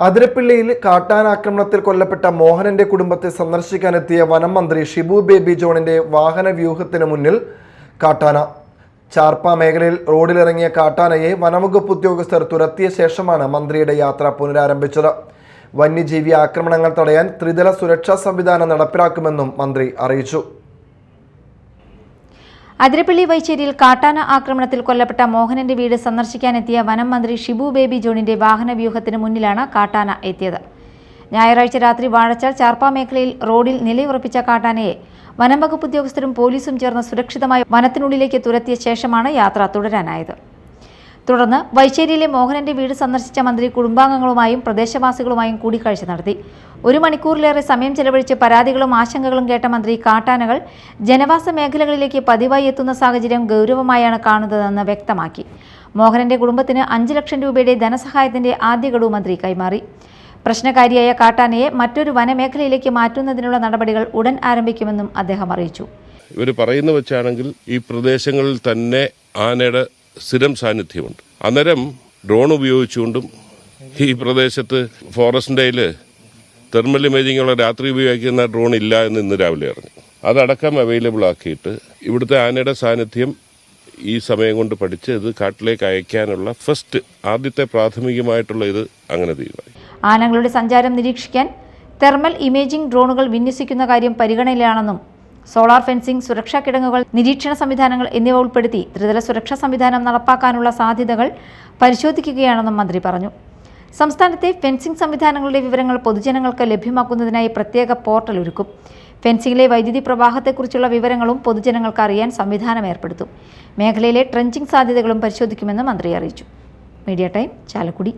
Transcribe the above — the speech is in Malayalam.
അതിരപ്പിള്ളിയിൽ കാട്ടാനാക്രമണത്തിൽ കൊല്ലപ്പെട്ട മോഹനന്റെ കുടുംബത്തെ സന്ദർശിക്കാനെത്തിയ വനം മന്ത്രി ഷിബു ബേബി ജോണിന്റെ വാഹന വ്യൂഹത്തിന് മുന്നിൽ കാട്ടാന. ചാർപ്പ മേഖലയിൽ റോഡിലിറങ്ങിയ കാട്ടാനയെ വനംവകുപ്പ് ഉദ്യോഗസ്ഥർ തുരത്തിയ ശേഷമാണ് മന്ത്രിയുടെ യാത്ര പുനരാരംഭിച്ചത്. വന്യജീവി ആക്രമണങ്ങൾ തടയാൻ ത്രിതല സുരക്ഷാ സംവിധാനം നടപ്പിലാക്കുമെന്നും മന്ത്രി അറിയിച്ചു. അതിരപ്പള്ളി വൈച്ചേരിയിൽ കാട്ടാന ആക്രമണത്തിൽ കൊല്ലപ്പെട്ട മോഹനന്റെ വീട് സന്ദർശിക്കാനെത്തിയ വനം മന്ത്രി ഷിബു ബേബി ജോണിന്റെ വാഹന വ്യൂഹത്തിന് മുന്നിലാണ് കാട്ടാന എത്തിയത്. ഞായറാഴ്ച രാത്രി വാഴച്ചാൽ ചാർപ്പ മേഖലയിൽ റോഡിൽ നിലയുറപ്പിച്ച കാട്ടാനയെ വനം വകുപ്പ് ഉദ്യോഗസ്ഥരും പോലീസും ചേർന്ന് സുരക്ഷിതമായി വനത്തിനുള്ളിലേക്ക് തുരത്തിയ ശേഷമാണ് യാത്ര തുടരാനായത്. തുടർന്ന് വൈച്ചേരിയിലെ മോഹനന്റെ വീട് സന്ദർശിച്ച മന്ത്രി കുടുംബാംഗങ്ങളുമായും പ്രദേശവാസികളുമായും കൂടിക്കാഴ്ച നടത്തി. 1 മണിക്കൂറിലേറെ സമയം ചെലവഴിച്ച് പരാതികളും ആശങ്കകളും കേട്ട മന്ത്രി കാട്ടാനകൾ ജനവാസ മേഖലകളിലേക്ക് പതിവായി എത്തുന്ന സാഹചര്യം ഗൗരവമായാണ് കാണുന്നതെന്ന് വ്യക്തമാക്കി. മോഹനന്റെ കുടുംബത്തിന് 5 ലക്ഷം രൂപയുടെ ധനസഹായത്തിന്റെ ആദ്യ ഗഡു മന്ത്രി കൈമാറി. പ്രശ്നകാരിയായ കാട്ടാനയെ മറ്റൊരു വനമേഖലയിലേക്ക് മാറ്റുന്നതിനുള്ള നടപടികൾ ഉടൻ ആരംഭിക്കുമെന്നും അദ്ദേഹം അറിയിച്ചു. ഇവർ പറയുന്ന വെച്ചാണെങ്കിൽ ഈ പ്രദേശങ്ങളിൽ തന്നെ ആനയുടെ സ്ഥിരം സാന്നിധ്യമുണ്ട്. അന്നേരം ഡ്രോൺ ഉപയോഗിച്ചുകൊണ്ടും ഈ പ്രദേശത്ത് ഫോറസ്റ്റിൻ്റെയിൽ തെർമൽ ഇമേജിങ്ങുള്ള രാത്രി ഉപയോഗിക്കുന്ന ഡ്രോൺ ഇല്ല എന്ന് ഇന്ന് രാവിലെ അറിഞ്ഞു. അതടക്കം അവൈലബിൾ ആക്കിയിട്ട് ഇവിടുത്തെ ആനയുടെ സാന്നിധ്യം ഈ സമയം കൊണ്ട് പഠിച്ച് ഇത് കാട്ടിലേക്ക് അയക്കാനുള്ള ആദ്യത്തെ പ്രാഥമികമായിട്ടുള്ള ഇത് അങ്ങനെ തീരുമാനം. ആനകളുടെ സഞ്ചാരം നിരീക്ഷിക്കാൻ തെർമൽ ഇമേജിംഗ് ഡ്രോണുകൾ വിന്യസിക്കുന്ന കാര്യം പരിഗണനയിലാണെന്നും സോളാർ ഫെൻസിംഗ്, സുരക്ഷാ കിടങ്ങുകൾ, നിരീക്ഷണ സംവിധാനങ്ങൾ എന്നിവ ഉൾപ്പെടുത്തി ത്രിതല സുരക്ഷാ സംവിധാനം നടപ്പാക്കാനുള്ള സാധ്യതകൾ പരിശോധിക്കുകയാണെന്നും മന്ത്രി പറഞ്ഞു. സംസ്ഥാനത്തെ ഫെൻസിംഗ് സംവിധാനങ്ങളുടെ വിവരങ്ങൾ പൊതുജനങ്ങൾക്ക് ലഭ്യമാക്കുന്നതിനായി പ്രത്യേക പോർട്ടൽ ഒരുക്കും. ഫെൻസിംഗിലെ വൈദ്യുതി പ്രവാഹത്തെക്കുറിച്ചുള്ള വിവരങ്ങളും പൊതുജനങ്ങൾക്ക് അറിയാൻ സംവിധാനം ഏർപ്പെടുത്തും. മേഖലയിലെ ട്രെഞ്ചിംഗ് സാധ്യതകളും പരിശോധിക്കുമെന്ന് മന്ത്രി അറിയിച്ചു. Media time, Chalakudy.